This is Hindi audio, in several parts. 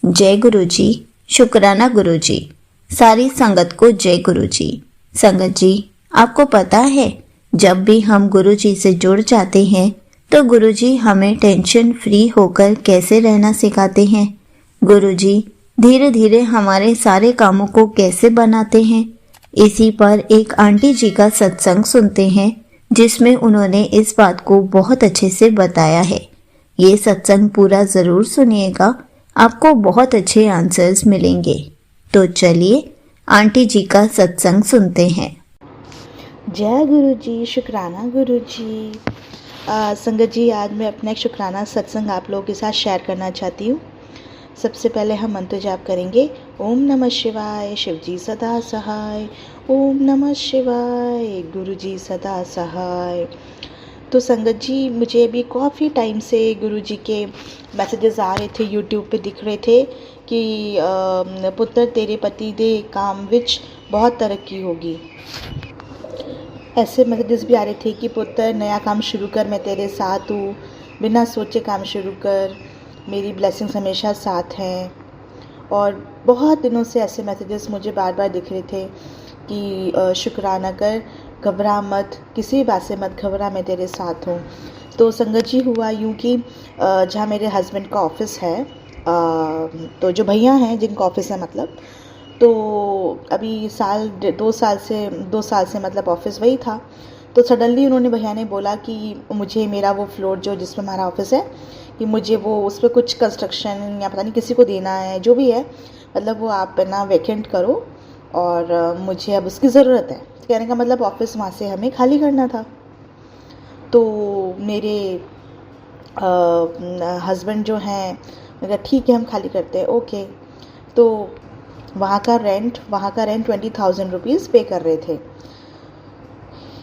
जय गुरु जी। शुक्राना गुरु जी। सारी संगत को जय गुरु जी। संगत जी, आपको पता है जब भी हम गुरु जी से जुड़ जाते हैं तो गुरु जी हमें टेंशन फ्री होकर कैसे रहना सिखाते हैं। गुरु जी धीरे धीरे हमारे सारे कामों को कैसे बनाते हैं। इसी पर एक आंटी जी का सत्संग सुनते हैं जिसमें उन्होंने इस बात को बहुत अच्छे से बताया है। ये सत्संग पूरा ज़रूर सुनिएगा, आपको बहुत अच्छे आंसर्स मिलेंगे। तो चलिए आंटी जी का सत्संग सुनते हैं। जय गुरु जी। शुक्राना गुरु जी। संगत जी, आज मैं अपना एक शुक्राना सत्संग आप लोगों के साथ शेयर करना चाहती हूँ। सबसे पहले हम मंत्र जाप करेंगे। ओम नमः शिवाय, शिव जी सदा सहाय। ओम नमः शिवाय, गुरु जी सदा सहाय। तो संगत जी, मुझे अभी काफ़ी टाइम से गुरु जी के मैसेजेस आ रहे थे, यूट्यूब पे दिख रहे थे कि पुत्र तेरे पति दे काम विच बहुत तरक्की होगी। ऐसे मैसेजेस भी आ रहे थे कि पुत्र नया काम शुरू कर, मैं तेरे साथ हूँ, बिना सोचे काम शुरू कर, मेरी ब्लेसिंग्स हमेशा साथ हैं। और बहुत दिनों से ऐसे मैसेजेस मुझे बार बार दिख रहे थे कि शुक्राना कर, घबरा मत, किसी बात से मत घबरा, मैं तेरे साथ हूँ। तो संगत जी, हुआ यूँ कि जहाँ मेरे हस्बैंड का ऑफिस है, तो जो भैया हैं जिनका ऑफिस है मतलब, तो अभी दो साल से मतलब ऑफिस वही था। तो सडनली उन्होंने भैया ने बोला कि मुझे मेरा वो फ्लोर जो जिसमें हमारा ऑफिस है, कि मुझे वो उस पर कुछ कंस्ट्रक्शन या पता नहीं किसी को देना है, जो भी है, मतलब वो आप ना वैकेंट करो और मुझे अब उसकी ज़रूरत है। कहने का मतलब ऑफिस वहाँ से हमें खाली करना था। तो मेरे हस्बैंड जो हैं, मैं कहा ठीक है हम खाली करते हैं, ओके। तो वहाँ का रेंट 20,000 रुपीज़ पे कर रहे थे।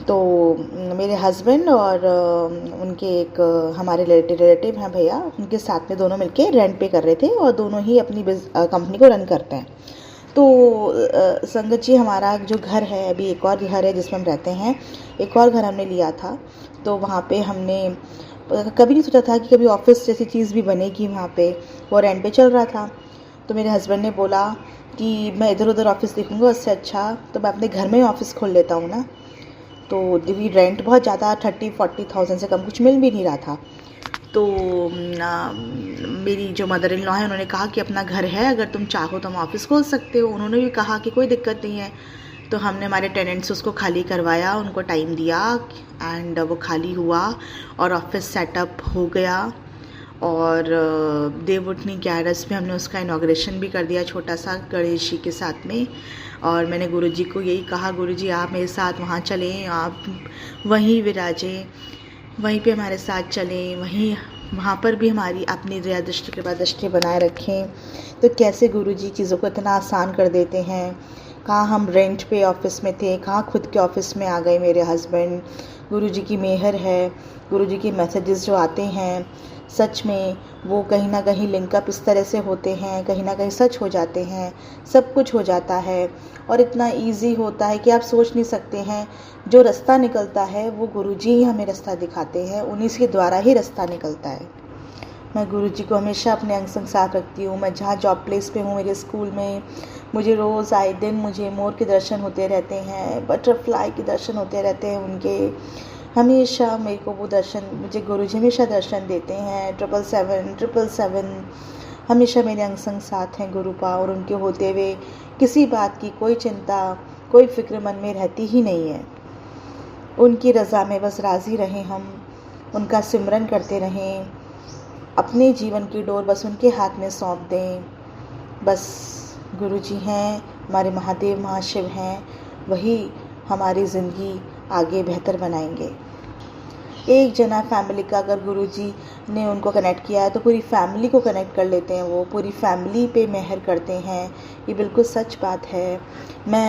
तो मेरे हस्बैंड और उनके एक हमारे रिलेटिव हैं भैया, उनके साथ में दोनों मिलके रेंट पे कर रहे थे और दोनों ही अपनी कंपनी को रन करते हैं। तो संगत जी, हमारा जो घर है, अभी एक और घर है जिसमें हम रहते हैं, एक और घर हमने लिया था। तो वहाँ पे हमने कभी नहीं सोचा था कि कभी ऑफिस जैसी चीज़ भी बनेगी वहाँ पे। वो रेंट पे चल रहा था। तो मेरे हस्बैंड ने बोला कि मैं इधर उधर ऑफिस देखूँगा, उससे अच्छा तो मैं अपने घर में ही ऑफिस खोल लेता हूँ ना। तो भी रेंट बहुत ज़्यादा 30-40,000 से कम कुछ मिल भी नहीं रहा था। तो मेरी जो मदर इन लॉ है, उन्होंने कहा कि अपना घर है, अगर तुम चाहो तो हम ऑफिस खोल सकते हो। उन्होंने भी कहा कि कोई दिक्कत नहीं है। तो हमने हमारे टेनेंट्स से उसको खाली करवाया, उनको टाइम दिया एंड वो खाली हुआ और ऑफिस सेटअप हो गया। और देवउठनी 11 में हमने उसका इनॉग्रेशन भी कर दिया, छोटा सा गणेश जी के साथ में। और मैंने गुरुजी को यही कहा, गुरुजी आप मेरे साथ वहाँ चलें, आप वहीं विराजें, वहीं पे हमारे साथ चलें, वहाँ पर भी हमारी अपनी दया दृष्टि कृपा दृष्टि बनाए रखें। तो कैसे गुरुजी चीज़ों को इतना आसान कर देते हैं। कहाँ हम रेंट पे ऑफिस में थे, कहाँ खुद के ऑफिस में आ गए मेरे हस्बैंड। गुरुजी की मेहर है। गुरुजी के मैसेजेस जो आते हैं, सच में वो कहीं ना कहीं लिंकअप इस तरह से होते हैं, कहीं ना कहीं सच हो जाते हैं, सब कुछ हो जाता है और इतना इजी होता है कि आप सोच नहीं सकते हैं। जो रास्ता निकलता है वो गुरुजी ही हमें रास्ता दिखाते हैं, उन्हीं के द्वारा ही रास्ता निकलता है। मैं गुरुजी को हमेशा अपने अंग संग साथ रखती हूँ। मैं जहाँ जॉब प्लेस पे हूँ, मेरे स्कूल में, मुझे रोज़ आए दिन मुझे मोर के दर्शन होते रहते हैं, बटरफ्लाई के दर्शन होते रहते हैं उनके। हमेशा मेरे को वो दर्शन, मुझे गुरुजी हमेशा दर्शन देते हैं। 777 हमेशा मेरे अंग संग साथ हैं गुरुपा। और उनके होते हुए किसी बात की कोई चिंता, कोई फिक्र मन में रहती ही नहीं है। उनकी रज़ा में बस राज़ी रहें, हम उनका सिमरन करते रहें, अपने जीवन की डोर बस उनके हाथ में सौंप दें। बस गुरुजी हैं, हमारे महादेव महाशिव हैं, वही हमारी ज़िंदगी आगे बेहतर बनाएंगे। एक जना फैमिली का अगर गुरुजी ने उनको कनेक्ट किया है तो पूरी फैमिली को कनेक्ट कर लेते हैं, वो पूरी फैमिली पे मेहर करते हैं। ये बिल्कुल सच बात है।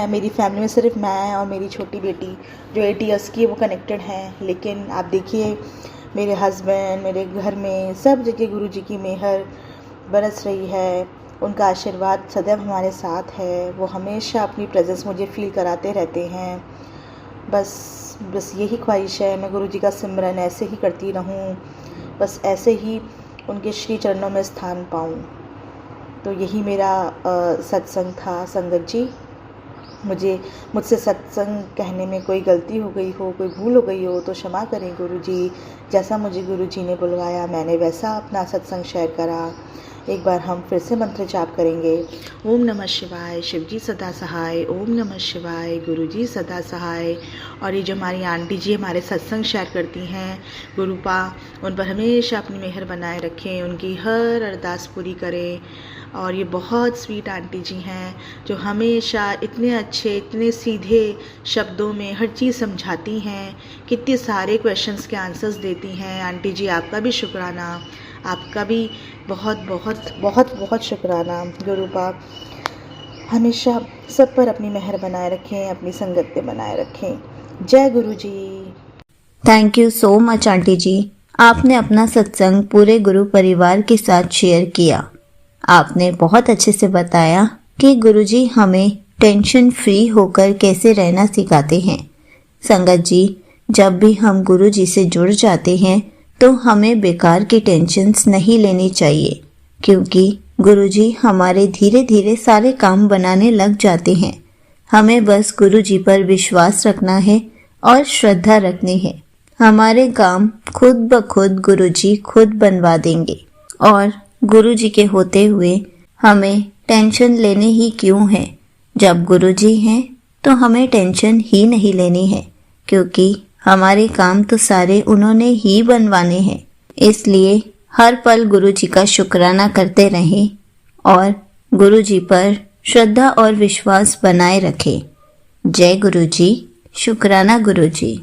मेरी फैमिली में सिर्फ मैं और मेरी छोटी बेटी जो 8 ईयर्स की है वो कनेक्टेड हैं, लेकिन आप देखिए मेरे हस्बैंड, मेरे घर में सब जगह गुरुजी की मेहर बरस रही है। उनका आशीर्वाद सदैव हमारे साथ है। वो हमेशा अपनी प्रेजेंस मुझे फील कराते रहते हैं। बस यही ख्वाहिश है, मैं गुरुजी का सिमरन ऐसे ही करती रहूं, बस ऐसे ही उनके श्री चरणों में स्थान पाऊं। तो यही मेरा सत्संग था संगत जी। मुझसे सत्संग कहने में कोई गलती हो गई हो, कोई भूल हो गई हो तो क्षमा करें गुरुजी। जैसा मुझे गुरुजी ने बुलवाया मैंने वैसा अपना सत्संग शेयर करा। एक बार हम फिर से मंत्र जाप करेंगे। ओम नमः शिवाय, शिवजी सदा सहाय। ओम नमः शिवाय, गुरुजी सदा सहाय। और ये जो हमारी आंटी जी हमारे सत्संग शेयर करती हैं, गुरुपा उन पर हमेशा अपनी मेहर बनाए रखें, उनकी हर अरदास पूरी करें। और ये बहुत स्वीट आंटी जी हैं जो हमेशा इतने अच्छे, इतने सीधे शब्दों में हर चीज़ समझाती हैं, कितने सारे क्वेश्चंस के आंसर्स देती हैं। आंटी जी आपका भी शुक्राना, आपका भी बहुत बहुत बहुत बहुत शुक्राना। गुरुपा हमेशा सब पर अपनी मेहर बनाए रखें, अपनी संगत पे बनाए रखें। जय गुरु जी। Thank you so much aunty जी। आपने अपना सत्संग पूरे गुरु परिवार के साथ शेयर किया। आपने बहुत अच्छे से बताया कि गुरुजी हमें टेंशन फ्री होकर कैसे रहना सिखाते हैं। संगत जी, जब भी हम गुरुजी से जुड़ जाते हैं तो हमें बेकार की टेंशन्स नहीं लेनी चाहिए, क्योंकि गुरुजी हमारे धीरे धीरे सारे काम बनाने लग जाते हैं। हमें बस गुरुजी पर विश्वास रखना है और श्रद्धा रखनी है। हमारे काम खुद ब खुद गुरुजी खुद बनवा देंगे। और गुरुजी के होते हुए हमें टेंशन लेने ही क्यों है? जब गुरुजी हैं तो हमें टेंशन ही नहीं लेनी है, क्योंकि हमारे काम तो सारे उन्होंने ही बनवाने हैं। इसलिए हर पल गुरुजी का शुक्राना करते रहें और गुरुजी पर श्रद्धा और विश्वास बनाए रखें। जय गुरुजी, शुक्राना गुरुजी।